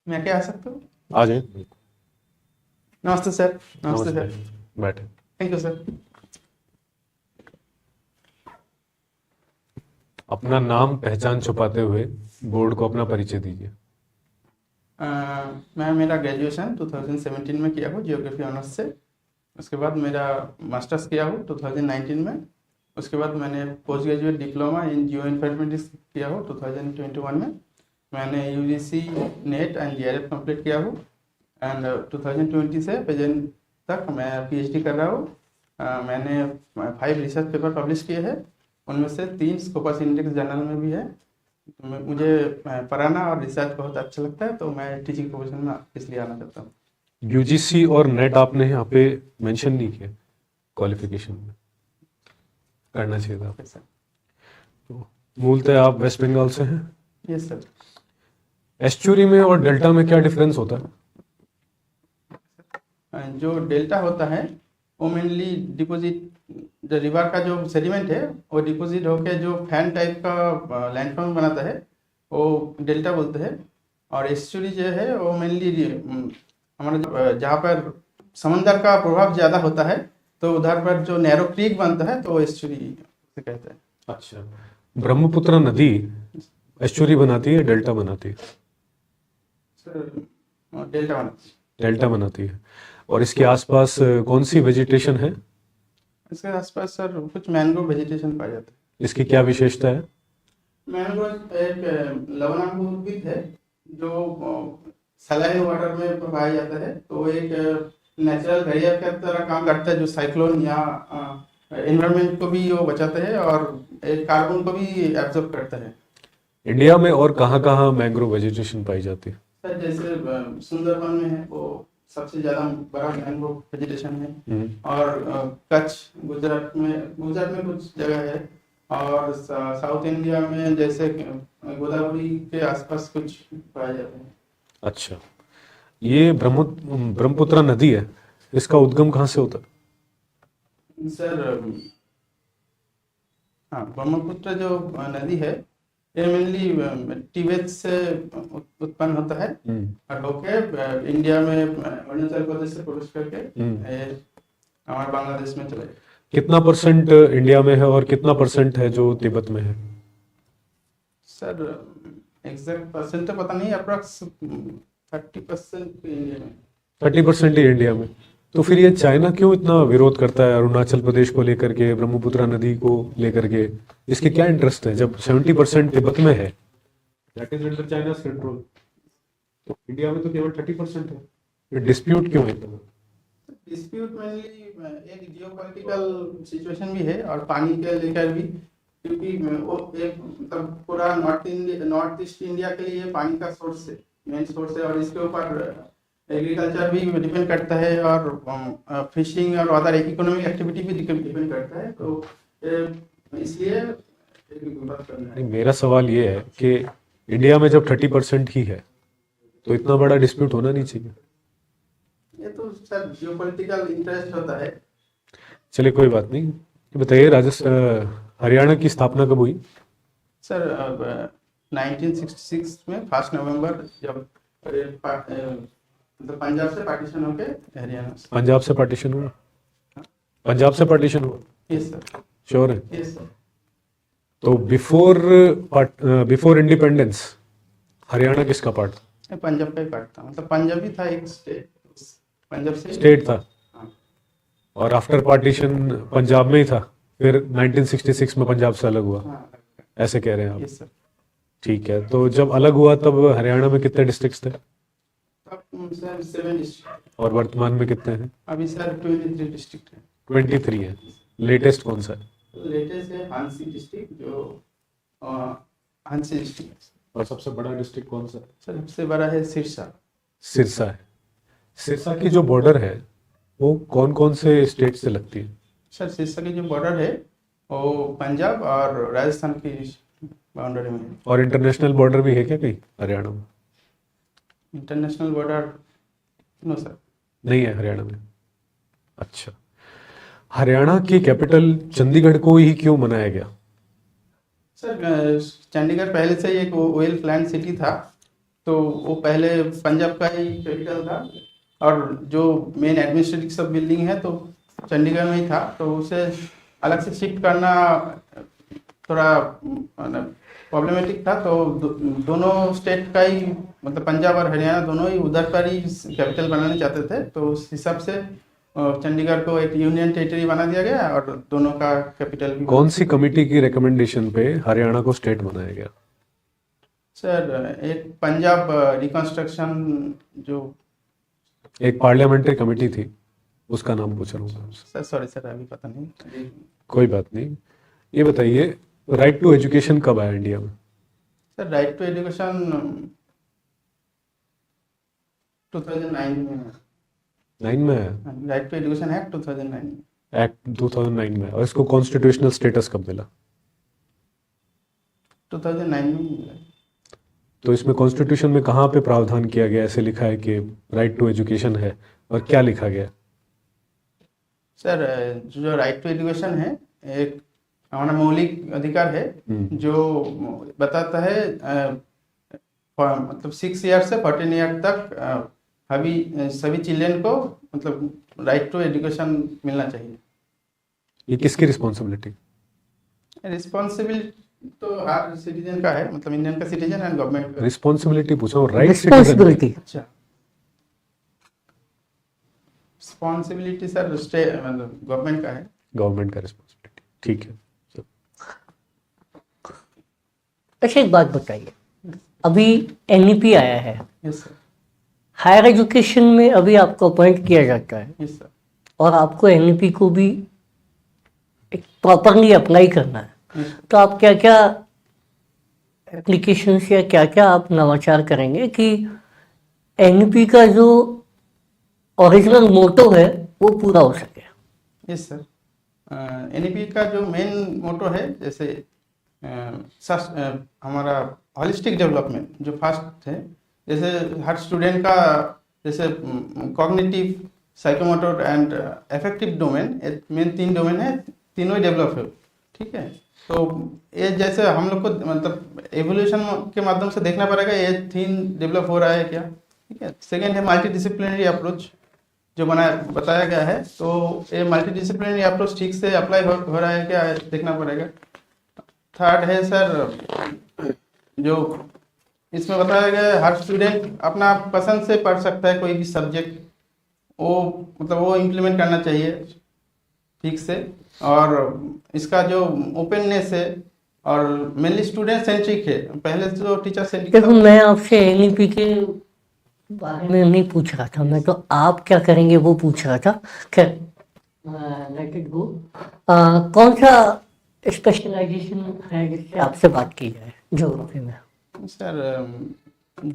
मैं क्या आ सकता हूँ? आ जाए। नमस्ते सर। नमस्ते नमस्ते। सर। बैठे। Thank you sir. अपना नाम पहचान छुपाते हुए बोर्ड को अपना परिचय दीजिए। मैं मेरा ग्रेजुएशन 2017 में किया हूँ जियोग्राफी ऑनर्स से। उसके बाद मेरा मास्टर्स किया हूँ 2019 में। उसके बाद मैंने post graduate diploma in geo informatics किया हूँ 2021 में। मैंने UGC net and GRF complete किया हूँ एंड 2020 से प्रेजेंट तक मैं पीएचडी कर रहा हूँ। मैंने 5 रिसर्च पेपर पब्लिश किए हैं, उनमें से 3 स्कोपस इंडेक्स जर्नल में भी है। तो मुझे पढ़ाना और रिसर्च बहुत अच्छा लगता है, तो मैं टीचिंग प्रोफेशन में इसलिए आना चाहता हूँ। यूजीसी और नेट आपने यहाँ पे मेंशन नहीं किया क्वालिफिकेशन में, करना चाहिए था। Yes sir. तो मूलतः आप वेस्ट बंगाल से हैं। Yes sir. एस्चुरी में और डेल्टा में क्या डिफरेंस होता है? जो डेल्टा होता है वो मेनली डिपॉजिट, जो रिवर का जो सेडिमेंट है वो डिपॉजिट होके जो फैन टाइप का लैंडफॉर्म बनाता है वो डेल्टा बोलते हैं। और एस्चुरी जो है वो मेनली हमारा जहाँ पर समंदर का प्रभाव ज़्यादा होता है तो उधर पर जो नैरो क्रीक बनता है तो वो एस्चुरी से कहते हैं। अच्छा, ब्रह्मपुत्र नदी एस्चुरी बनाती है, डेल्टा बनाती है? Sir delta one. डेल्टा बनाती है। और इसके आसपास कौन सी वेजिटेशन है? इसके आसपास सर कुछ मैंग्रोव वेजिटेशन पाया जाता है। इसकी क्या विशेषता है? मैंग्रोव एक लवणांग उद्भिद है जो सलाइन वाटर में पाया जाता है, तो एक नेचुरल बैरियर की तरह काम करता है जो साइक्लोन या एनवायरनमेंट को भी वो बचाता है और एक कार्बन को भी एब्जॉर्ब करता है। इंडिया में और कहाँ-कहाँ मैंग्रोव वेजिटेशन पाई जाती है? सर जैसे सुंदरबन में है वो सबसे ज़्यादा बड़ा मैंग्रोव वेजिटेशन है। और कच्छ गुजरात में कुछ जगह है और साउथ इंडिया में जैसे गोदावरी के आसपास कुछ पाए जाते हैं। अच्छा, ये ब्रह्मपुत्र नदी है, इसका उद्गम कहाँ से होता है? सर हाँ, ब्रह्मपुत्र जो नदी है ये मेनली तिब्बत से उत्पन्न होता है और होके इंडिया में अरुणाचल प्रदेश से प्रवेश करके ये हमारे बांग्लादेश में चले। कितना परसेंट इंडिया में है और कितना परसेंट है जो तिब्बत में है? सर एग्जैक्ट परसेंट तो पता नहीं, अप्रॉक्स 30% इंडिया में। 30% ही इंडिया में। तो फिर ये चाइना क्यों इतना विरोध करता है अरुणाचल प्रदेश को लेकर के, ब्रह्मपुत्र नदी को लेकर के? इसके क्या इंटरेस्ट है जब 70% तिब्बत में है? That is under China's control. तो इंडिया में तो केवल 30% है। ये डिस्प्यूट क्यों है? डिस्प्यूट मेनली एक जियोपॉलिटिकल सिचुएशन भी है और पानी के लेकर भी, क्योंकि वो एक मतलब पूरा नॉर्थ ईस्ट इंडिया के लिए पानी का सोर्स है, मेन सोर्स है और इसके ऊपर एग्रीकल्चर भी डिपेंड करता है और फिशिंग और अदर इकोनॉमिक एक्टिविटी भी डिपेंड करता है, तो इसलिए बात करना है। नहीं, मेरा सवाल ये है कि इंडिया में जब 30% ही है तो इतना बड़ा डिस्प्यूट होना नहीं चाहिए। ये तो सर जियोपॉलिटिकल इंटरेस्ट होता है। चलिए कोई बात नहीं। ये बताइए, राजस्थान हरियाणा की स्थापना कब हुई? सर 1966 में 1 नवंबर जब मतलब पंजाब से पार्टीशन होके हरियाणा। पंजाब से पार्टीशन हुआ? पंजाब से पार्टीशन हुआ? Yes sir. श्योर है? Yes sir. तो बिफोर इंडिपेंडेंस हरियाणा किसका पार्ट था? मैं पंजाब का ही पार्ट था, मतलब पंजाब ही था एक स्टेट, पंजाब से स्टेट था। हाँ। और आफ्टर पार्टीशन पंजाब में ही था, फिर 1966 में पंजाब से अलग हुआ, हाँ। ऐसे कह रहे हैं आप? Yes sir. ठीक है, तो जब अलग हुआ तब हरियाणा में कितने डिस्ट्रिक्ट्स थे अब सर 7 डिस्ट्रिक्ट। और वर्तमान में कितने हैं? अभी सर 23 डिस्ट्रिक्ट है। 23 है। लेटेस्ट कौन सा है? लेटेस्ट है हांसी डिस्ट्रिक्ट, जो हांसी डिस्ट्रिक्ट। और सबसे बड़ा डिस्ट्रिक्ट कौन सा है? सर सबसे बड़ा है सिरसा। सिरसा है। सिरसा की जो बॉर्डर है वो कौन कौन से स्टेट से लगती है? सर सिरसा की जो बॉर्डर है वो पंजाब और राजस्थान की बाउंड्री में है। और इंटरनेशनल बॉर्डर भी है क्या कहीं हरियाणा में? International border no sir. नहीं है हरियाणा में। अच्छा, हरियाणा की कैपिटल चंडीगढ़ को ही क्यों बनाया गया? सर चंडीगढ़ पहले से ही एक ऑयल प्लांट सिटी था तो वो पहले पंजाब का ही कैपिटल था, और जो मेन एडमिनिस्ट्रेटिव सब बिल्डिंग है तो चंडीगढ़ में ही था, तो उसे अलग से शिफ्ट करना थोड़ा प्रॉब्लमेटिक था। तो दोनों स्टेट का ही, मतलब पंजाब और हरियाणा दोनों ही उधर पर ही कैपिटल बनाने चाहते थे, तो उस हिसाब से चंडीगढ़ को एक यूनियन टेरिटरी बना दिया गया और दोनों का कैपिटल भी। कौन सी कमेटी की रिकमेंडेशन पे हरियाणा को स्टेट बनाया गया? सर एक पंजाब रिकंस्ट्रक्शन, जो एक पार्लियामेंट्री कमेटी थी, उसका नाम पूछ रहा हूँ मैं आपसे। सर सॉरी सर, अभी पता नहीं। कोई बात नहीं। ये बताइए, राइट टू एजुकेशन कब आया इंडिया में? सर राइट टू एजुकेशन 2009 में। 9 में है? राइट टू एजुकेशन एक्ट 2009 में। एक्ट 2009 में। और इसको कॉन्स्टिट्यूशनल स्टेटस कब मिला? 2009 में ही मिला। तो इसमें कॉन्स्टिट्यूशन में कहाँ पे प्रावधान किया गया, ऐसे लिखा है कि राइट टू एजुकेशन है, और क्या लिखा गया? सर जो राइट टू एजुकेशन है, एक हमारा मौलिक अधिकार है, जो बताता है मतलब 6 ईयर से 14 ईयर तक अभी सभी चिल्ड्रन को मतलब राइट टू एजुकेशन मिलना चाहिए। ये किसकी रिस्पॉन्सिबिलिटी? रिस्पॉन्सिबिलिटी तो हर सिटीजन का है, मतलब इंडियन का सिटीजन एंड गवर्नमेंट का। रिस्पॉन्सिबिलिटी पूछा हूँ, राइट रिस्पॉन्सिबिलिटी। अच्छा, रिस्पॉन्सिबिलिटी सर स्टेट मतलब गवर्नमेंट का है। गवर्नमेंट का रिस्पॉन्सिबिलिटी, ठीक है। अच्छा एक बात बताइए, अभी एनईपी आया है, यस सर। हायर एजुकेशन में अभी आपको अपॉइंट किया जाता है, यस सर। और आपको एनईपी को भी एक प्रॉपरली अप्लाई करना है, तो आप क्या क्या एप्लीकेशंस या क्या क्या आप नवाचार करेंगे कि एनईपी का जो ओरिजिनल मोटो है वो पूरा हो सके? Yes sir. एनईपी का जो मेन मोटो है, जैसे हमारा हॉलिस्टिक डेवलपमेंट जो फर्स्ट है, जैसे हर स्टूडेंट का जैसे cognitive, psychomotor and affective domain, main 3 domain है, तीनों ही डेवलप है। ठीक है, तो ये जैसे हम लोग को मतलब एवोल्यूशन के माध्यम से देखना पड़ेगा ये 3 डेवलप हो रहा है क्या। ठीक है, सेकेंड है मल्टी डिसिप्लिनरी अप्रोच जो बताया गया है, तो ये मल्टी डिसिप्लिनरी अप्रोच ठीक से अप्लाई हो रहा है क्या, देखना पड़ेगा। थर्ड है सर, जो इसमें बताया गया है हर स्टूडेंट अपना पसंद से पढ़ सकता है कोई भी सब्जेक्ट, वो मतलब वो इम्प्लीमेंट करना चाहिए ठीक से। और इसका जो ओपननेस है और मेनली स्टूडेंट सेंट्रिक है, पहले तो टीचर सेंट्रिक। देखो मैं आपसे एनईपी के बारे में नहीं पूछ रहा था, मैं तो आप क्या करेंगे वो पूछ रहा था। खैर लेट इट गो। कौन सा स्पेशलाइजेशन है जिससे आपसे बात की जाए ज्योग्राफी में? सर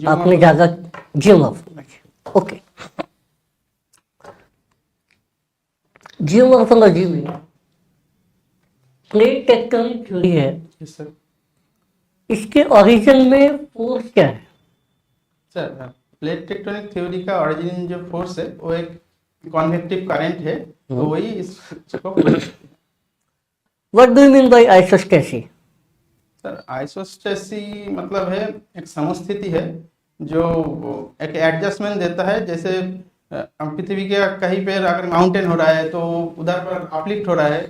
आपने ज़्यादा जियोमॉर्फोलॉजी, ओके। जियोमॉर्फोलॉजी में प्लेट टेक्टोनिक थ्योरी है, यस सर। इसके ओरिजिन में फोर्स क्या है? सर प्लेट टेक्टोनिक थ्योरी का ओरिजिन जो फोर्स है वो एक कॉन्वेक्टिव करंट है, तो वही इसको। What do you mean bye isostasy? Sir isostasy मतलब है एक समस्थिति है जो एक एडजस्टमेंट देता है। जैसे पृथ्वी के कहीं पे अगर माउंटेन हो रहा है तो उधर पर अपलिफ्ट हो रहा है,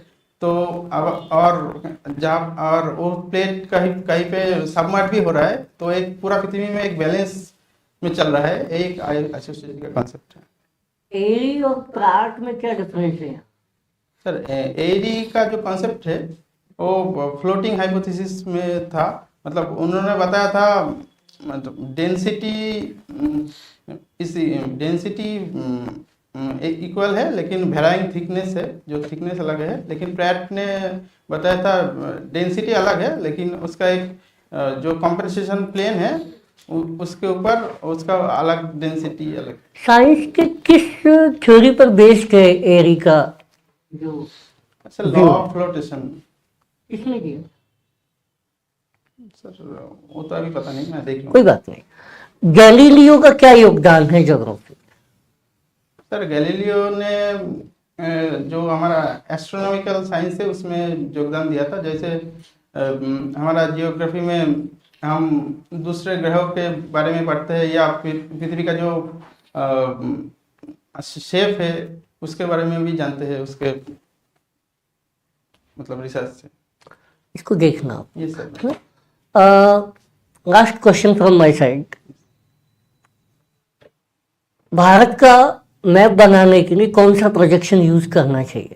तो अब और वो प्लेट कहीं पे सबमर्ज भी हो रहा है, तो एक पूरा पृथ्वी में एक बैलेंस में चल रहा है। एक आइसोस्टेसी का कॉन्सेप्ट है। एरी और प्राट में क्या डिफरेंस है? सर एरी का जो कॉन्सेप्ट है वो फ्लोटिंग हाइपोथेसिस में था, मतलब उन्होंने बताया था मतलब डेंसिटी इक्वल है लेकिन वेराइंग थिकनेस है, जो थिकनेस अलग है। लेकिन प्रैट ने बताया था डेंसिटी अलग है लेकिन उसका एक जो कंपनसेशन प्लेन है उसके ऊपर उसका अलग डेंसिटी अलग। साइंस के किस थ्योरी पर बेस्ड है एरी का जो? अच्छा, लॉ ऑफ फ्लोटेशन किसने किया? सर वो तो अभी पता नहीं, मैं देख लूँगा। कोई बात नहीं। गैलीलियो का क्या योगदान है ज्योग्राफी? सर गैलीलियो ने जो हमारा एस्ट्रोनॉमिकल साइंस है उसमें योगदान दिया था। जैसे हमारा जियोग्राफी में हम दूसरे ग्रहों के बारे में पढ़ते हैं या पृथ्वी का जो शेप है उसके बारे में भी जानते हैं, उसके मतलब रिसर्च से। इसको देखना आप। ये sir. Last question from my side. Bharat का मैप बनाने के लिए कौन सा प्रोजेक्शन यूज करना चाहिए?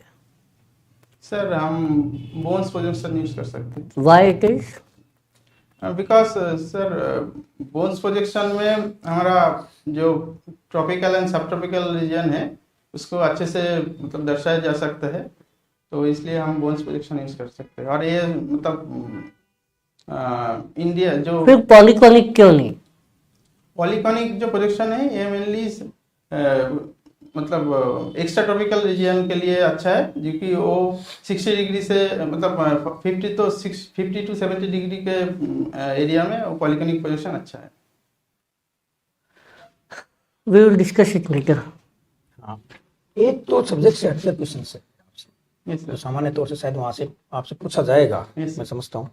सर हम बोन्स प्रोजेक्शन यूज कर सकते हैं। Why it is? Because sir bones projection में हमारा जो ट्रॉपिकल एंड सब ट्रॉपिकल रीजन है उसको अच्छे से मतलब दर्शाया जा सकता है, तो इसलिए हम बोन्स प्रोजेक्शन यूज कर सकते हैं। और ये मतलब इंडिया जो फिर पॉलीकॉनिक क्यों नहीं? पॉलीकॉनिक जो प्रोजेक्शन है ये मेनली मतलब एक्स्ट्रा ट्रॉपिकल रीजन के लिए अच्छा है, क्योंकि वो 60 डिग्री से मतलब 50 to 70 डिग्री के एरिया में वो पॉलीकॉनिक प्रोजेक्शन अच्छा है। We will discuss it later. हाँ, एक तो सब्जेक्ट से हटकर क्वेश्चन है यस तो सर। सामान्य तौर से शायद वहां से आपसे पूछा जाएगा, Yes, मैं समझता हूँ।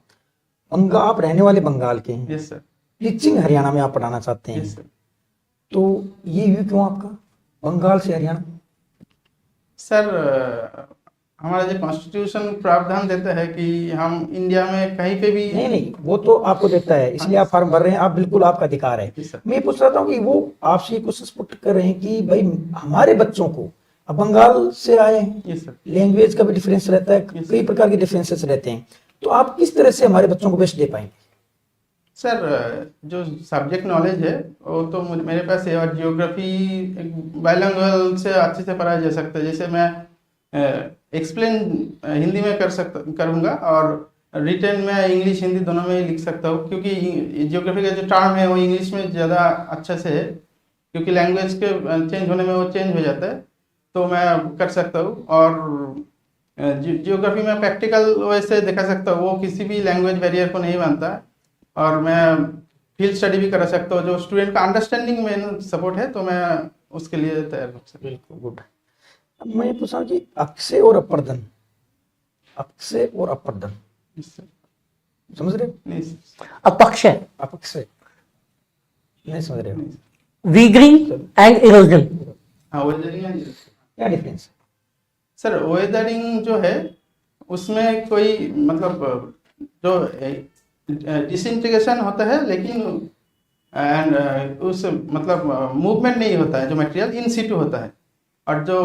बंगाल, आप रहने वाले बंगाल के हैं, यस सर। टीचिंग हरियाणा में आप पढ़ाना चाहते हैं, यस सर। तो ये व्यू क्यों आपका बंगाल से हरियाणा? सर हमारा जो कॉन्स्टिट्यूशन प्रावधान देता है कि हम इंडिया में कहीं पे भी नहीं नहीं, वो तो आपको देता है, इसलिए आप फॉर्म भर रहे हैं, आप बिल्कुल आपका अधिकार है। जी सर। मैं ये पूछ रहा था कि वो आपसे ये क्वेश्चन पुट कर रहे हैं कि भाई हमारे बच्चों को, अब बंगाल से आए हैं, यस सर। लैंग्वेज का भी डिफरेंस रहता है, Yes, कई प्रकार के डिफरेंसेस रहते हैं, तो आप किस तरह से हमारे बच्चों को बेस्ट दे पाएंगे? सर जो सब्जेक्ट नॉलेज है वो तो मेरे पास है, और जियोग्राफी बाइलिंगुअल से अच्छे से पढ़ाया जा सकता है। जैसे मैं एक्सप्लेन हिंदी में करूँगा और रिटर्न में इंग्लिश हिंदी दोनों में ही लिख सकता हूँ, क्योंकि जियोग्राफी का जो टर्म है वो इंग्लिश में ज़्यादा अच्छे से है, क्योंकि लैंग्वेज के चेंज होने में वो चेंज हो जाता है, तो मैं कर सकता हूँ। और जियोग्राफी में प्रैक्टिकल वैसे दिखा सकता हूँ, वो किसी भी लैंग्वेज बैरियर को नहीं मानता है, और मैं फील्ड स्टडी भी करा सकता हूँ। जो स्टूडेंट का अंडरस्टैंडिंग में सपोर्ट है तो मैं उसके लिए तैयार हूँ सर। बिल्कुल गुड। अब मैं ये पूछ रहा हूँ कि अक्षय और अपर्दन, अक्षय और अपर्दन Yes, sir। समझ रहे हो? नहीं सर। अपक्ष है, अपक्षय नहीं समझ रहे हो? वीगरिंग एंड इरोजन। हाँ वेदरिंग क्या डिफरेंस है? सर, वेदरिंग जो है उसमें कोई मतलब जो डिसइंटीग्रेशन होता है, लेकिन उस मतलब मूवमेंट नहीं होता है, जो मटेरियल इन सीटू होता है। और जो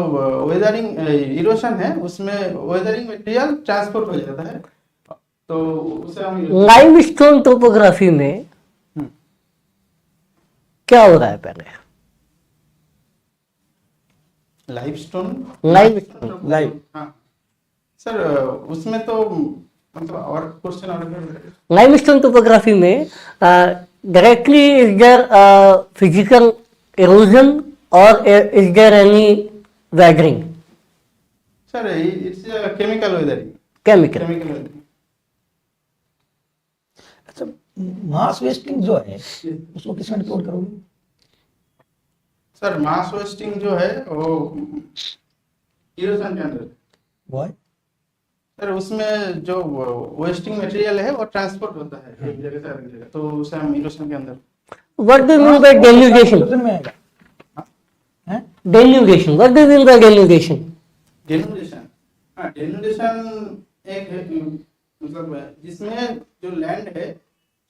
वेदरिंग इरोशन है उसमें वेदरिंग मटेरियल ट्रांसपोर्ट हो जाता है, तो उसे हम लाइमस्टोन टोपोग्राफी में हम्म। क्या हो रहा है पहले? लाइमस्टोन लाइव हाँ सर, उसमें तो मतलब और क्वेश्चन और लाइमस्टोन टोपोग्राफी में directly is there physical erosion और is there any weathering? Sir it's chemical weathering. Chemical. Chemical weathering. अच्छा, मास वेस्टिंग जो है उसको किस में रिपोर्ट करोगे? सर मास वेस्टिंग जो है वो इरोशन के अंदर। वो है सर उसमें जो वेस्टिंग मटेरियल है वो ट्रांसपोर्ट होता है एक जगह से अगली जगह, तो उसे हम इरोशन के अंदर। What do you mean by delugation? Erosion में आएगा हैं? Delugation, what do you mean by delugation? Denudation, हाँ डेनुडेशन एक है मतलब जिसमें जो लैंड है,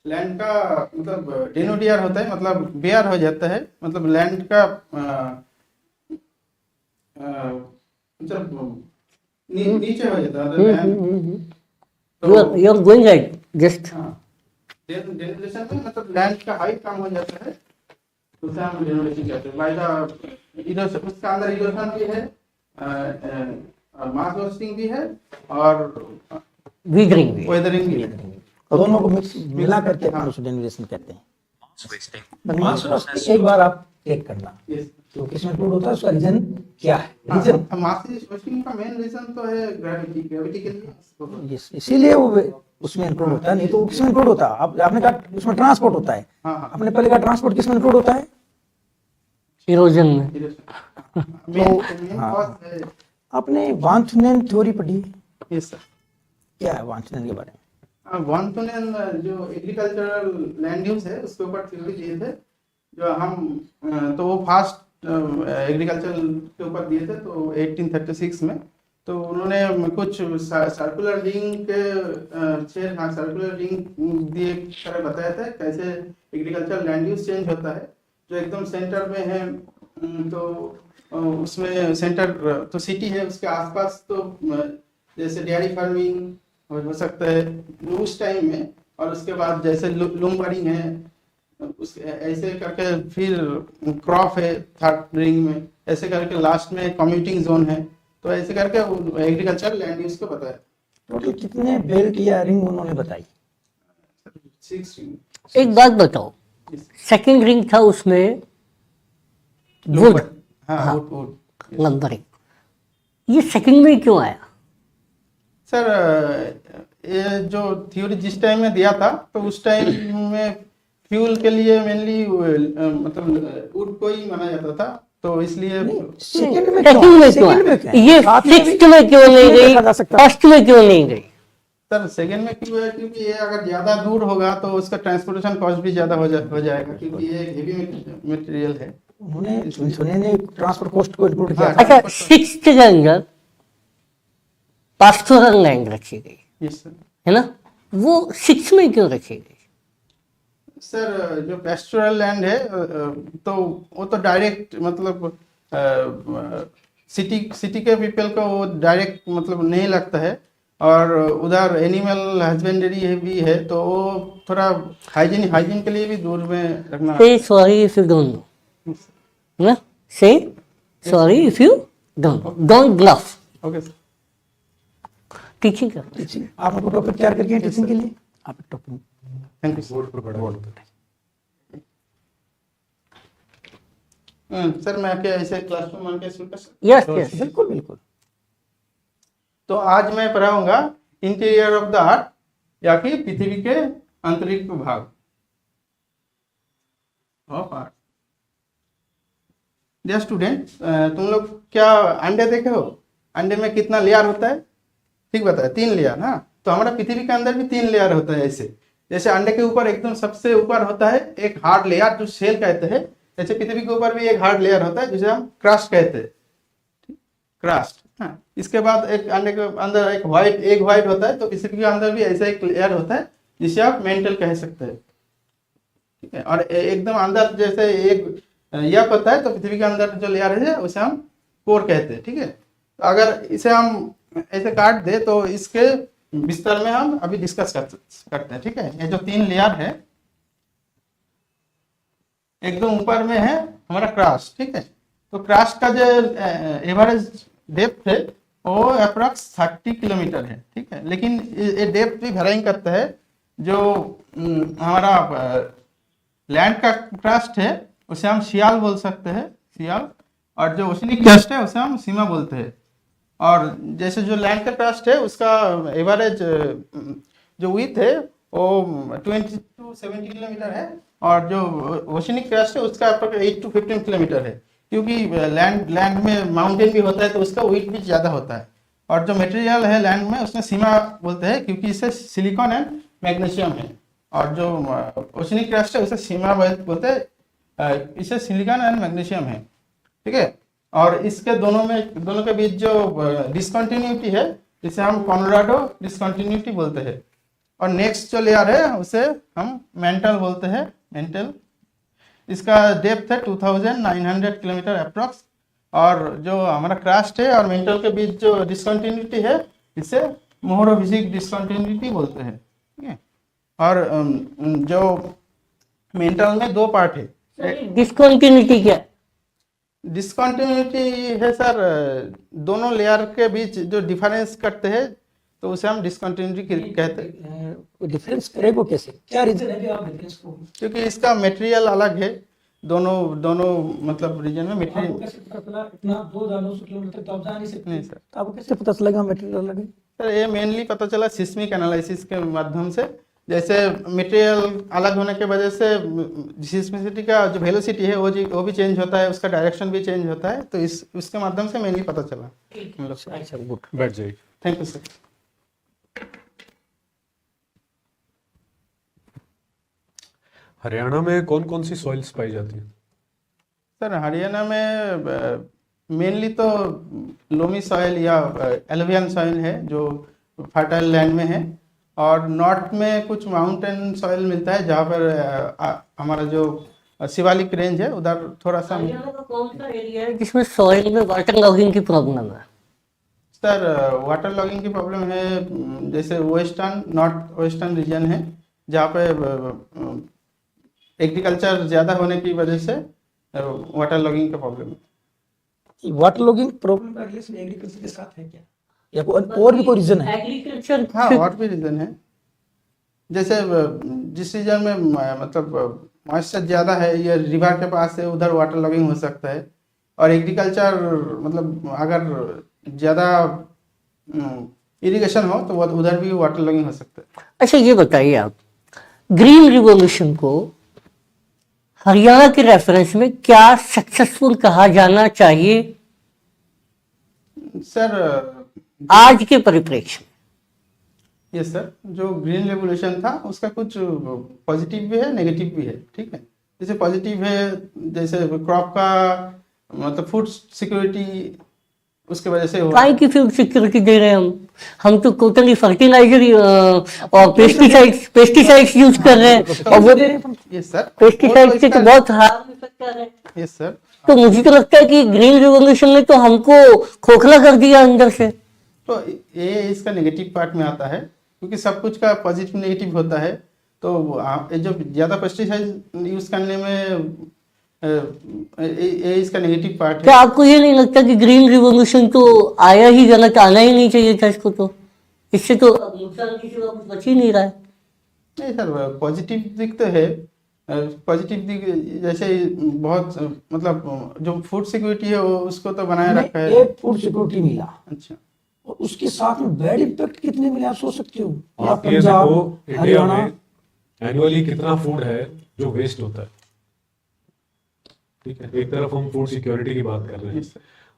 लैंड का मतलब डेनुडियर होता है, मतलब बेयर हो जाता है, मतलब लैंड का मतलब नीचे हो जाता है मतलब land. You are going right just. हाँ डेनुडेशन में मतलब लैंड का हाइट कम हो जाता है, तो उसे हम डेनुडेशन कहते हैं। बाय द इरोशन, उसका अंदर इरोशन भी है, मास वेस्टिंग भी है और वीगरिंग भी। वेदरिंग भी है। दोनों को मिक्स मिला करके हम उसको डेनुडेशन कहते हैं। मास वेस्टिंग एक बार आप चेक करना Yes। तो किसमें इंक्लूड होता है, उसका रीजन क्या है? रीजन मास वेस्टिंग का मेन रीजन तो है ग्रेविटी, ग्रेविटी के लिए। इसीलिए वो उसमें इंक्लूड होता है, नहीं तो किसमें इंक्लूड होता है? आपने कहा उसमें ट्रांसपोर्ट होता है, हाँ हाँ आपने पहले कहा ट्रांसपोर्ट किसमें इंक्लूड होता है? इरोजन में। मेन हाँ। कॉज है। आपने वांछनीय थ्योरी पढ़ी है? Yes sir. क्या है वांछनीय के बारे में? वन टू ने जो एग्रीकल्चरल लैंड यूज है उसके ऊपर थ्योरी दिए थे, जो हम तो वो फास्ट एग्रीकल्चर के ऊपर दिए थे तो 1836 में। तो उन्होंने कुछ सर्कुलर रिंग के सर्कुलर रिंग दिए तरह बताया था कैसे एग्रीकल्चर लैंड यूज चेंज होता है। जो एकदम सेंटर में है तो उसमें सेंटर तो सिटी है, उसके आसपास तो जैसे डेयरी फार्मिंग हो सकता है उस टाइम में, और उसके बाद जैसे लूमबरिंग है उस ऐसे करके फिर क्रॉप है थर्ड रिंग में, ऐसे करके लास्ट में कम्यूटिंग जोन है। तो ऐसे करके एग्रीकल्चर लैंड यूज को बताया। टोटल कितने बेल्ट या रिंग उन्होंने बताई? 6 रिंग। एक बात बताओ, सेकंड रिंग था उसमें वुड, हाँ वुड नंबरिंग, ये सेकंड में क्यों आया? सर ये जो थ्योरी जिस टाइम में दिया था तो उस टाइम में फ्यूल के लिए मेनली मतलब वुड को ही माना जाता था, तो इसलिए सेकंड में सेकंड में क्यों सेकंड में आया? क्या? ये साथ में भी सिक्स्थ में क्यों नहीं गई, देखा जा सकता। फर्स्ट में क्यों नहीं गई? सर सेकंड में क्यों है, क्योंकि ये अगर ज्यादा दूर होगा तो उसका ट्रांसपोर्टेशन कॉस्ट भी ज्यादा हो जाएगा, क्योंकि ये हेवी मटेरियल है। उन्होंने सुने ट्रांसपोर्ट कॉस्ट को इंक्लूड किया था। अच्छा, सिक्स्थ के अंदर पास्टोरल लैंड रखी गई यस सर। है ना, वो सिक्स में क्यों रखी गई? सर जो पेस्टोरल लैंड है तो वो तो डायरेक्ट मतलब सिटी के पीपल को वो डायरेक्ट मतलब नहीं लगता है, और उधर एनिमल हस्बेंडरी भी है तो वो थोड़ा हाइजीन के लिए भी दूर में रखना। Say sorry if you don't know. ना? Say sorry if you don't know. Don't bluff. Okay sir. Teaching कर। टीचिंग आप लोग टॉपिक तैयार करके हैं टीचिंग के लिए? आप topic thank you sir. Board पर पढ़ा होता है। सर मैं क्या ऐसे क्लासरूम मान के शुरू कर सकता यस यस। बिल्कुल बिल्कुल। तो आज मैं पढ़ाऊंगा इंटीरियर ऑफ द अर्थ, या कि पृथ्वी के आंतरिक भाग ऑफ अर्थ। डियर स्टूडेंट, तुम लोग क्या अंडे देखे हो? अंडे में कितना लेयर होता है? ठीक बताया, 3 लेयर। हाँ, तो हमारा पृथ्वी के अंदर भी 3 लेयर होता है। ऐसे जैसे अंडे के ऊपर एकदम सबसे ऊपर होता है एक हार्ड लेयर जो सेल कहते हैं, जैसे पृथ्वी के ऊपर भी एक हार्ड लेयर होता है जिसे हम क्रस्ट कहते हैं, क्रस्ट। हाँ, इसके बाद एक अंडे के अंदर एक एग व्हाइट होता है, तो पृथ्वी के अंदर भी ऐसा एक लेयर होता है जिसे आप मेंटल कह सकते हैं। ठीक है, और एकदम अंदर जैसे एक यक होता है, तो पृथ्वी के अंदर जो लेयर है उसे हम कोर कहते हैं। ठीक है, तो अगर इसे हम ऐसे काट दे तो इसके विस्तार में हम अभी डिस्कस करते हैं। ठीक है, ये जो 3 लेयर है, एकदम ऊपर में है हमारा क्रस्ट। ठीक है, तो क्रस्ट का जो एवरेज डेप्थ है वो अप्रॉक्स 30 किलोमीटर है। ठीक है, लेकिन ये डेप्थ भी वेरी करता है। जो हमारा लैंड का क्रस्ट है उसे हम शियाल बोल सकते हैं, शियाल, और जो ओशनिक क्रस्ट है उसे हम सीमा बोलते हैं। और जैसे जो लैंड का क्रस्ट है उसका एवरेज जो विड्थ है वो 20 to 70 किलोमीटर है, और जो ओशनिक क्रस्ट है उसका 8 to 15 किलोमीटर है, क्योंकि लैंड में माउंटेन भी होता है तो उसका वेट भी ज़्यादा होता है। और जो मटेरियल है लैंड में उसमें सीमा बोलते हैं, क्योंकि इससे सिलिकॉन एंड मैग्नीशियम है, और जो ओशनिक क्रस्ट है उसे सीमा बोलते हैं, इससे सिलिकॉन एंड मैग्नीशियम है। ठीक है, और इसके दोनों के बीच जो डिसकंटिन्यूटी है इसे हम कॉलोराडो डिसकंटिन्यूटी बोलते हैं। और नेक्स्ट जो लेयर है उसे हम मेंटल बोलते हैं, मेंटल। इसका डेप्थ है 2900 किलोमीटर अप्रॉक्स, और जो हमारा क्रस्ट है और मेंटल के बीच जो डिसकंटिन्यूटी है इसे मोहरोविजिक डिसकंटिन्यूटी बोलते हैं। ठीक है, और जो मेंटल में 2 पार्ट है। डिस्कंटिन्यूटी क्या है? डिसकंटिन्यूटी है सर दोनों लेयर के बीच जो डिफरेंस करते हैं तो उसे हम डिसकंटिन्यूटी कहते हैं। डिफरेंस करेगा कैसे? क्या रीजन है कि आप डिफरेंस को? क्योंकि इसका मटेरियल अलग है, दोनों मतलब रीजन में मटेरियल। आपको कैसे पता चला? इतना 2,900 किलोमीटर तो आप जा नहीं सकते। नहीं सर, तो आपको कैसे पता चलेगा मटेरियल अलग है? सर ये मेनली पता चला सिस्मिक एनालिसिस के माध्यम से। जैसे मटेरियल अलग होने के वजह से सिस्मिसिटी का जो वेलोसिटी है वो भी चेंज होता है, उसका डायरेक्शन भी चेंज होता है, तो उसके माध्यम से मेनली पता चला हम लोग। अच्छा गुड। बैठ जाइए। Thank you sir. हरियाणा में कौन कौन सी सॉइल्स पाई जाती है? सर हरियाणा में मेनली तो लोमी सॉइल या एलुवियल सॉइल है जो फर्टाइल लैंड में है, और नॉर्थ में कुछ माउंटेन सॉइल मिलता है जहाँ पर हमारा जो शिवालिक रेंज है उधर थोड़ा सा। हरियाणा का कौन सा एरिया है जिसमें सॉइल में वाटर लॉगिंग की प्रॉब्लम है? सर वाटर लॉगिंग की प्रॉब्लम है, जैसे वेस्टर्न नॉर्थ वेस्टर्न रीजन है जहाँ पे एग्रीकल्चर ज़्यादा होने की वजह से वाटर लॉगिंग का प्रॉब्लम है। वाटर लॉगिंग प्रॉब्लम का रिलेशन एग्रीकल्चर के साथ है क्या, या और भी कोई रीजन है? एग्रीकल्चर हाँ और भी रीज़न है, जैसे जिस रीजन में मतलब मॉइस्चर ज़्यादा है या रिवर के पास है उधर वाटर लॉगिंग हो सकता है, और एग्रीकल्चर मतलब अगर ज़्यादा इरिगेशन हो तो उधर भी वाटर लॉगिंग हो सकता है। अच्छा ये बताइए आप, ग्रीन रिवॉल्यूशन को हरियाणा के रेफरेंस में क्या सक्सेसफुल कहा जाना चाहिए सर आज के परिप्रेक्ष्य में? ये सर जो ग्रीन रेवोल्यूशन था उसका कुछ पॉजिटिव भी है नेगेटिव भी है, ठीक है। जैसे पॉजिटिव है, जैसे क्रॉप का मतलब फूड सिक्योरिटी उसके वजह से काय की फूड सिक्योरिटी दे रहे हैं हम तो टोटली फर्टिलाइजर और पेस्टिसाइड्स यूज कर रहे हैं, और वो ये सर पेस्टिसाइड से तो बहुत हार्म इफेक्ट कर रहे हैं। ये सर तो मुझे तो लगता है कि ग्रीन रिवॉल्यूशन ने तो हमको खोखला कर दिया अंदर से। तो ये इसका नेगेटिव पार्ट में आता है, क्योंकि सब कुछ का पॉजिटिव नेगेटिव होता है। तो ये जो ज़्यादा पेस्टिसाइड यूज करने में ये इसका नेगेटिव पार्ट क्या है। आपको ये नहीं लगता कि ग्रीन रिवॉल्यूशन तो आया ही गलत, आना ही नहीं चाहिए था इसको? तो इससे तो नुकसान की सिवा कुछ बच ही नहीं रहा है। नहीं सर पॉजिटिव दिखते है, पॉजिटिव दिख जैसे बहुत मतलब जो फूड सिक्योरिटी है वो उसको तो बनाए रखा है। एक फूड सिक्योरिटी मिला, अच्छा, और उसके साथ में बैड इम्पैक्ट कितने मिले आप सोच सकते हो? या आप ये देखो इंडिया हरियाणा, में एनुअली कितना फूड है जो वेस्ट होता है, ठीक है। एक तरफ हम फूड सिक्योरिटी की बात कर रहे हैं,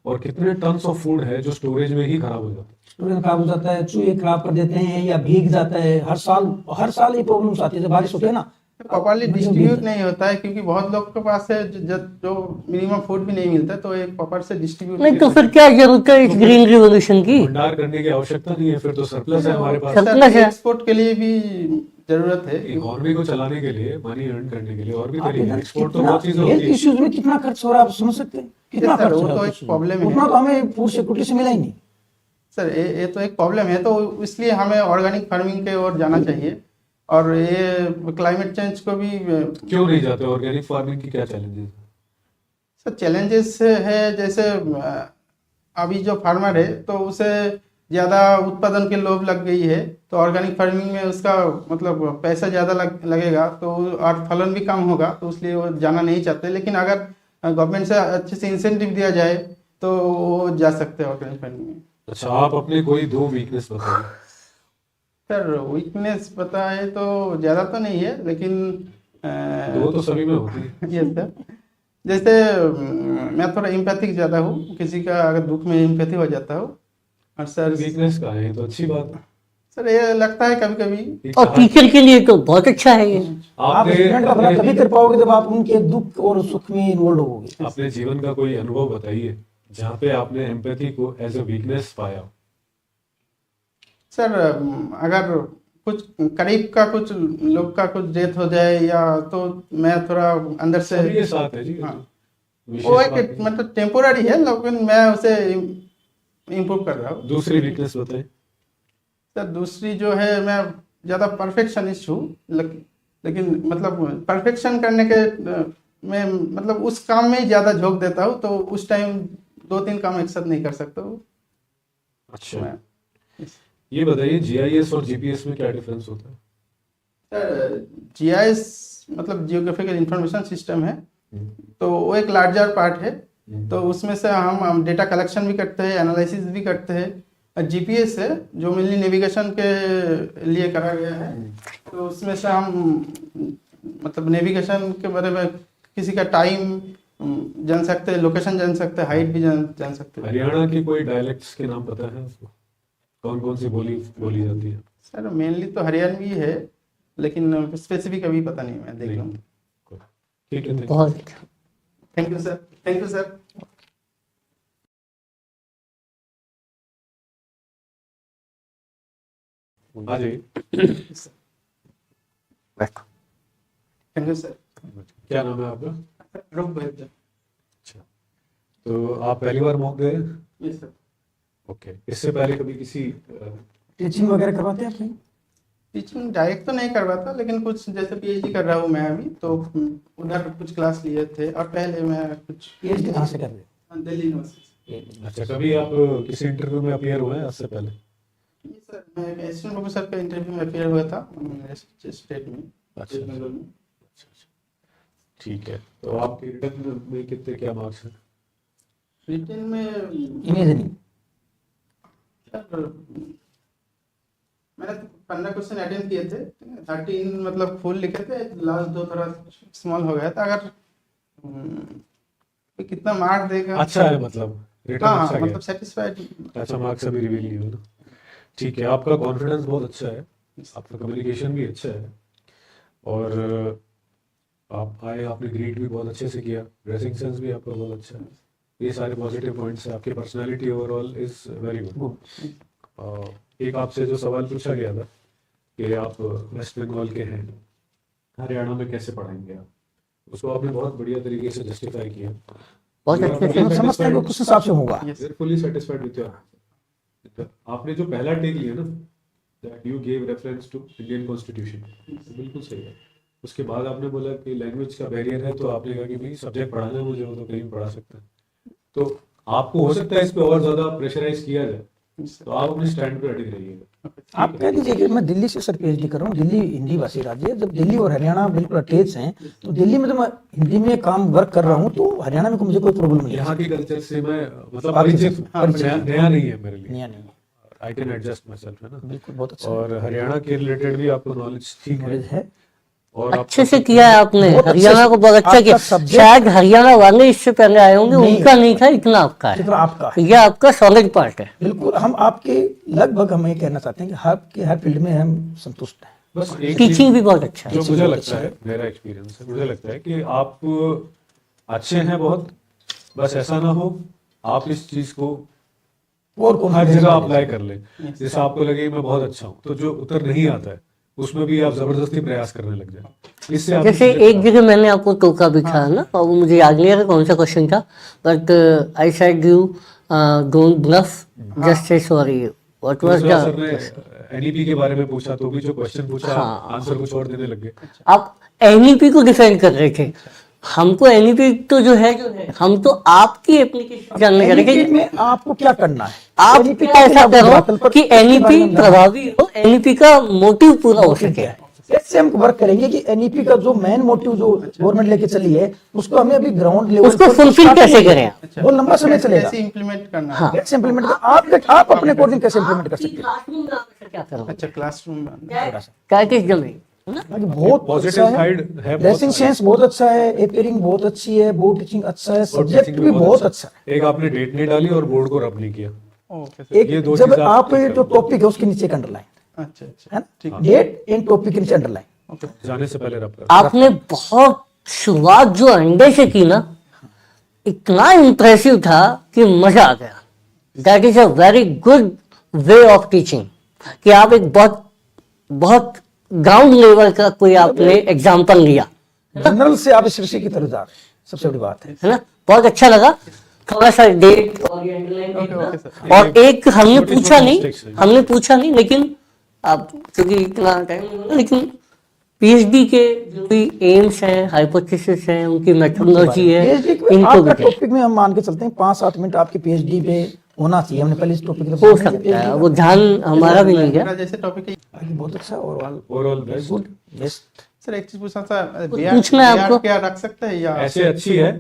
और कितने टन्स ऑफ फूड है जो स्टोरेज में ही खराब हो जाता है। स्टोरेज खराब हो जाता है, चूहे खराब कर देते हैं या भीग जाता है। हर साल ये प्रॉब्लम्स आती है जब बारिश होती है ना। प्रॉपरली डिस्ट्रीब्यूट नहीं होता है, क्योंकि बहुत लोग के पास है जो मिनिमम फूड भी नहीं मिलता, तो एक प्रॉपर से डिस्ट्रीब्यूट नहीं तो फिर क्या जरूरत है इस ग्रीन रिवॉल्यूशन की? भंडार करने की आवश्यकता नहीं है, फिर तो सरप्लस है हमारे पास। surplus है। एक्सपोर्ट के लिए भी जरूरत है। इकोनॉमी को चलाने के लिए, मनी अर्न करने के लिए और भी आप तरीके हैं। इधर एक्सपोर्ट तो कितना बहुत चीजें हेल्थ होती है। इश्यूज में कितना खर्च हो रहा है आप समझ सकते हैं? कितना सर, खर्च वो हो रहा तो है एक उस चीज़ में? प्रॉब्लम है। उतना तो हमें फूड सिक्योरिटी से मिला ही नहीं। सर ये तो एक प्रॉब्लम है, तो इसलिए हमें ऑर्गेनिक फार्मिंग के ओर जाना चाहिए, और ये क्लाइमेट चेंज को भी क्यों नहीं जाते? ऑर्गेनिक फार्मिंग की क्या चैलेंजेस है? सर चैलेंजेस है, जैसे अभी जो फार्मर है तो उसे ज़्यादा उत्पादन के लोभ लग गई है, तो ऑर्गेनिक फार्मिंग में उसका मतलब पैसा ज़्यादा लगेगा तो और फलन भी कम होगा, तो इसलिए वो जाना नहीं चाहते। लेकिन अगर गवर्नमेंट से अच्छे से इंसेंटिव दिया जाए तो वो जा सकते हैं ऑर्गेनिक फार्मिंग में। अच्छा, आप अपने कोई 2 वीकनेस बताइए। सर वीकनेस पता है तो ज़्यादा तो नहीं है, लेकिन 2 तो सभी में होती है। ये सर जैसे मैं थोड़ा एम्पैथिक ज़्यादा हूँ, किसी का अगर दुख में एम्पैथी हो जाता हूँ। और सर वीकनेस का है, ये तो अच्छी बात है। सर ये लगता है कभी कभी। और टीचर के लिए तो बहुत अच्छा है ये। आप स्टूडेंट का भला तभी कर पाओगे जब आप उनके दुख और सुख में इन्वॉल्व होगे। अपने जीवन का कोई अनुभव बताइए जहाँ पे आपने एम्पैथी को एज अ वीकनेस पाया। सर अगर कुछ करीब का कुछ लोग का कुछ डेथ हो जाए या तो मैं थोड़ा अंदर से सभी के साथ है जी। हाँ। विशेष वो बात एक नहीं। मतलब टेम्पोररी है, लेकिन मैं उसे इम्प्रूव कर रहा हूँ। दूसरी वीकनेस बताइए। सर दूसरी जो है, मैं ज़्यादा परफेक्शनिस्ट हूँ, लेकिन मतलब परफेक्शन करने के मैं मतलब उस काम में ही ज़्यादा झोंक देता हूँ, तो उस टाइम 2-3 काम एक साथ नहीं कर सकता हूँ। अच्छा, मैं ये बताइए जीआईएस और जीपीएस में क्या डिफरेंस होता है? सर जीआईएस मतलब जियोग्राफिकल इंफॉर्मेशन सिस्टम है, तो वो एक लार्जर पार्ट है, तो उसमें से हम डेटा कलेक्शन भी करते हैं, एनालिसिस भी करते हैं। जीपीएस है जो मेनली नेविगेशन के लिए करा गया है, तो उसमें से हम मतलब नेविगेशन के बारे में किसी का टाइम जान सकते हैं, लोकेशन जान सकते हैं, हाइट भी जान सकते हैं। हरियाणा की कोई डायलेक्ट्स के नाम पता है आपको? कौन कौन सी बोली जाती है? सर मेनली तो हरियाणवी है, लेकिन स्पेसिफिक अभी पता नहीं, मैं देख लूँगा। ठीक है, thank you. बहुत अच्छा। Thank you sir, thank you sir. आ जाइए। Thank you sir. क्या नाम है आपका? रूप भेज दो। अच्छा, तो आप पहली बार मॉक दे रहे हैं? Yes sir. ओके, इससे पहले कभी किसी टीचिंग वगैरह करवाते हैं आप कहीं? टीचिंग डायरेक्ट तो नहीं करवाता, लेकिन कुछ जैसे पीएचडी कर रहा हूँ मैं अभी, तो उधर कुछ क्लास लिए थे, और पहले मैं कुछ पीएचडी कहाँ से कर रहे हो? दिल्ली यूनिवर्सिटी से। अच्छा, कभी आप किसी इंटरव्यू में अपीयर हुए हैं इससे पहले? ये सर, मैं एक असिस्टेंट प्रोफेसर का इंटरव्यू में अपियर हुआ था मेरे स्टेट में, अच्छा, वेस्ट बंगाल में। अच्छा, ठीक है। तो आपके रिटर्न में कितने क्या मार्क्स हैं? रिटन में इमेजिनिंग सर, मैंने 15 क्वेश्चन अटेंड किए थे, 13 मतलब फुल लिखे थे, लास्ट 2 थोड़ा स्मॉल हो गया था। अगर कोई कितना मार्क देगा? अच्छा है, मतलब रिटर्न हाँ, अच्छा मतलब गया। सेटिस्फाइड। अच्छा, मार्क्स अभी रिवील नहीं हुए ना? ठीक है, आपका कॉन्फिडेंस बहुत अच्छा है, आपका कम्युनिकेशन भी अच्छा है, और आप आए, आपने ग्रीट भी बहुत अच्छे से किया, ड्रेसिंग सेंस भी आपका बहुत अच्छा है। ये सारे पॉजिटिव पॉइंट्स हैं। आपकी personality overall is very good. एक आपसे जो सवाल पूछा गया था कि आप वेस्ट बंगाल के हैं, हरियाणा में कैसे पढ़ाएंगे आप, उसको आपने बहुत बढ़िया तरीके से जस्टिफाई किया। बहुत अच्छे से। हम समझते हैं कि कुछ हिसाब से होगा। Yes. Fully satisfied with your. आपने जो पहला टेक लिया ना, that you give reference to Indian constitution, बिल्कुल सही है। उसके बाद आपने बोला कि लैंग्वेज का बैरियर है, तो आपने कहा कि भाई सब्जेक्ट पढ़ाना है मुझे, वो तो कहीं भी पढ़ा सकता है। तो आपको हो सकता है इस पे और ज्यादा प्रेशराइज किया जाए, तो आप अपने स्टैंड पे अटक रहिएगा। आप कह दीजिए कि मैं दिल्ली से सर पीएचडी कर रहा हूँ, दिल्ली हिंदी भाषी राज्य है, जब दिल्ली और हरियाणा बिल्कुल अटैच हैं, तो दिल्ली में तो मैं हिंदी में काम वर्क कर रहा हूँ, तो हरियाणा में मुझे कोई प्रॉब्लम नहीं है। यहाँ की कल्चर से मैं मतलब आप परिचित से- हूँ, हाँ, नया नहीं है मेरे लिए। नया नहीं है, I can adjust my self, है ना? बिल्कुल बहुत अच्छा और हरियाणा के रिलेटेड भी आपको नॉलेज ठीक नॉलेज है, है। और अच्छे आपका से किया है आपने, बहुत अच्छे हरियाणा से। को बहुत अच्छा आपका किया। subject- शायद हरियाणा वाले इससे पहले आए होंगे, नहीं। उनका नहीं था इतना, आपका जितना है। आपका है। ये आपका सॉलिड पार्ट है। बिल्कुल, हम आपके लगभग हम ये कहना चाहते हैं कि हर फील्ड में हम संतुष्ट हैं। बस एक टीचिंग चीज भी बहुत अच्छा है। जो मुझे लगता है, मेरा एक्सपीरियंस है, मुझे लगता है कि आप अच्छे हैं बहुत, बस ऐसा ना हो आप इस चीज को और कौन हर जगह अप्लाई कर लें। जैसे आपको लगे मैं बहुत अच्छा हूँ, तो जो उत्तर नहीं आता है उसमें भी आप जबरदस्ती प्रयास करने लग जाए। इससे आपकी जैसे चीजें एक खराब जगह मैंने आपको टोका भी था ना, और वो मुझे याद नहीं आ रहा कौन सा क्वेश्चन था, but I said you don't bluff, just say sorry. What was दूसरा सर द, ने एनईपी के बारे में पूछा, तो भी जो क्वेश्चन पूछा आंसर कुछ और देने लग गए। आप एनईपी को डिफेंड कर रहे थे। हमको एनईपी तो जो है, हम तो आपकी एप्लीकेशन जानने का NEP रहे में आपको क्या करना है? आप NEP क्या के ऐसा खिलाफ करो बातल पर कि इसके बारे एनईपी में हम प्रभावी हो, एनईपी का मोटिव पूरा हो सके। कैसे हम वर्क करेंगे कि एनईपी का जो मेन मोटिव जो गवर्नमेंट लेके चली है, उसको हमें अभी ग्राउंड लेवल उसको fulfill कैसे करें आप? बहुत लंबा समय चलेगा। कैसे इम्प्लीमेंट करना है? हाँ। कैसे इम्प्लीमेंट आप अपने अकॉर्डिंग कैसे इम्प्लीमेंट कर सकते हैं? क्लासरूम में आप ऐसा क्या करोगे? अच्छा, क्लासरूम में क्या किस जमीन है ना? बाकी बहुत पॉजिटिव अच्छा साइड है, बहुत ड्रेसिंग सारी। सेंस बहुत अच्छा है, एपियरिंग बहुत अच्छी है, बोर्ड टीचिंग अच्छा है, सब्जेक्ट भी बहुत अच्छा है। एक आपने डेट नहीं डाली और बोर्ड को रब नहीं किया। Okay sir. ये एक दो जब चीज़ आप आप ठीक जो कर टॉपिक है उसके नीचे एक अंडरलाइन अच्छा अच्छा, है ठीक ना, डेट एंड टॉपिक के नीचे अंडरलाइन। ओके। जाने से पहले रब कर। आपने बहुत शुरुआत जो अंडे से की ना, इतना इम्प्रेसिव था कि मजा आ गया। That is a very good way of teaching, कि आप एक बहुत बहुत ग्राउंड लेवल का कोई आपने एग्जाम्पल लिया, जनरल से आप इस विषय की तरफ जा रहे हैं, सबसे बड़ी बात है। है ना? बहुत अच्छा लगा। थोड़ा सा डेट और ये underline ओके, देखना। Okay sir. और एक हमने छोटी-छोटी पूछा नहीं, mistakes हैं। हमने पूछा नहीं, लेकिन अब क्योंकि इतना टाइम नहीं होगा, लेकिन पीएचडी के जो भी एम्स हैं, हाइपोथेसिस हैं, उनकी मेथोडोलॉजी है, पीएचडी इनको आपका भी करें। टॉपिक में हम मान के चलते हैं 5-7 मिनट आपके पीएचडी पे होना चाहिए। हमने पहले इस टॉपिक की तरफ हो बात की थी, सकता है, PhD वो ध्यान हमारा भी नहीं गया। मेरा जैसे टॉपिक है बाकी बहुत अच्छा और overall best. Good best. Sir, एक चीज पूछना था, पूछना है आपको? क्या रख सकते हैं या ऐसे अच्छी है,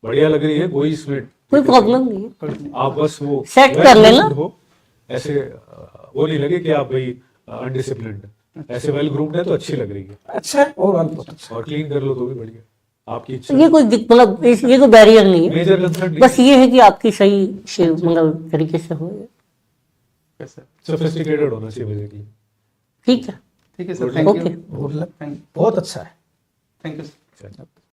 बढ़िया लग रही है, कोई इसमें कोई प्रॉब्लम नहीं है। आप बस वो Set कर लेना। हो, ऐसे वो नहीं लगे कि आप भाई अनडिसिप्लिन्ड, ऐसे वेल ग्रूम्ड है तो अच्छी लग रही है, अच्छा है और बहुत अच्छा। और क्लीन कर लो तो भी बढ़िया, आपकी इच्छा। ये कोई मतलब ये कोई बैरियर नहीं है, मेजर कंसर्न बस ये है कि आपकी सही से मतलब तरीके से हो। कैसे? सोफिस्टिकेटेड होना चाहिए बेसिकली। ठीक है, ठीक है sir, Good. Thank you. Okay. Good luck, thank बहुत अच्छा है। You sir. चलिए।